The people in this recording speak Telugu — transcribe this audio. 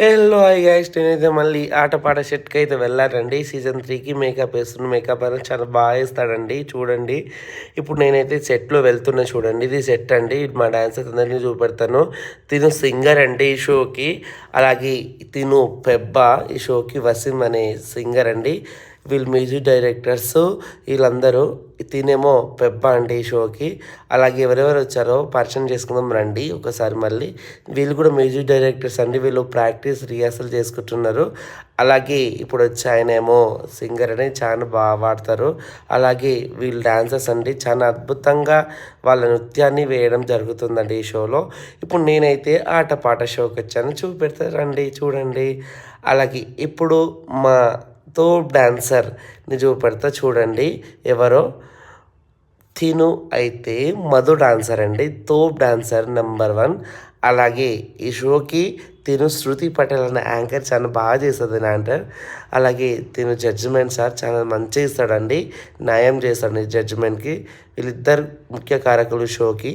హలో హాయ్ గైస్, నేనైతే మళ్ళీ ఆటపాట సెట్కి అయితే వెళ్ళానండి. సీజన్ 3కి మేకప్ వేస్తున్న మేకప్ అనేది చాలా బాగా వేస్తాడండి. చూడండి, ఇప్పుడు నేనైతే సెట్లో వెళ్తున్నా. చూడండి, ఇది సెట్ అండి. మా డాన్సర్స్ అందరినీ చూపెడతాను. తిను సింగర్ అండి ఈ షోకి. అలాగే తిను పెబ్బ ఈ షోకి. వసీం అనే సింగర్ అండి. వీళ్ళు మ్యూజిక్ డైరెక్టర్స్. వీళ్ళందరూ తినేమో పెబ్బ అండి ఈ షోకి. అలాగే ఎవరెవరు వచ్చారో పరిచయం చేసుకుందాం రండి ఒకసారి మళ్ళీ. వీళ్ళు కూడా మ్యూజిక్ డైరెక్టర్స్ అండి. వీళ్ళు ప్రాక్టీస్ రిహార్సల్ చేసుకుంటున్నారు. అలాగే ఇప్పుడు వచ్చి ఆయన ఏమో సింగర్ అని చాలా బాగా పాడతారు. అలాగే వీళ్ళు డాన్సర్స్ అండి. చాలా అద్భుతంగా వాళ్ళ నృత్యాన్ని వేయడం జరుగుతుందండి ఈ షోలో. ఇప్పుడు నేనైతే ఆటపాట షోకి వచ్చాను. చూపెడతారండి, చూడండి. అలాగే ఇప్పుడు మా తోప్ డాన్సర్ని చూపెడతా, చూడండి ఎవరో. తిను అయితే మధు డాన్సర్ అండి, తోప్ డాన్సర్ నెంబర్ 1. అలాగే ఈ షోకి తిను శృతి పటేల్ అనే యాంకర్ చాలా బాగా చేస్తుంది యాంకర్. అలాగే తిను జడ్జిమెంట్ సార్ చాలా మంచిగా ఇస్తాడండి, న్యాయం చేస్తాడు జడ్జిమెంట్కి. వీళ్ళిద్దరు ముఖ్య కారకులు షోకి.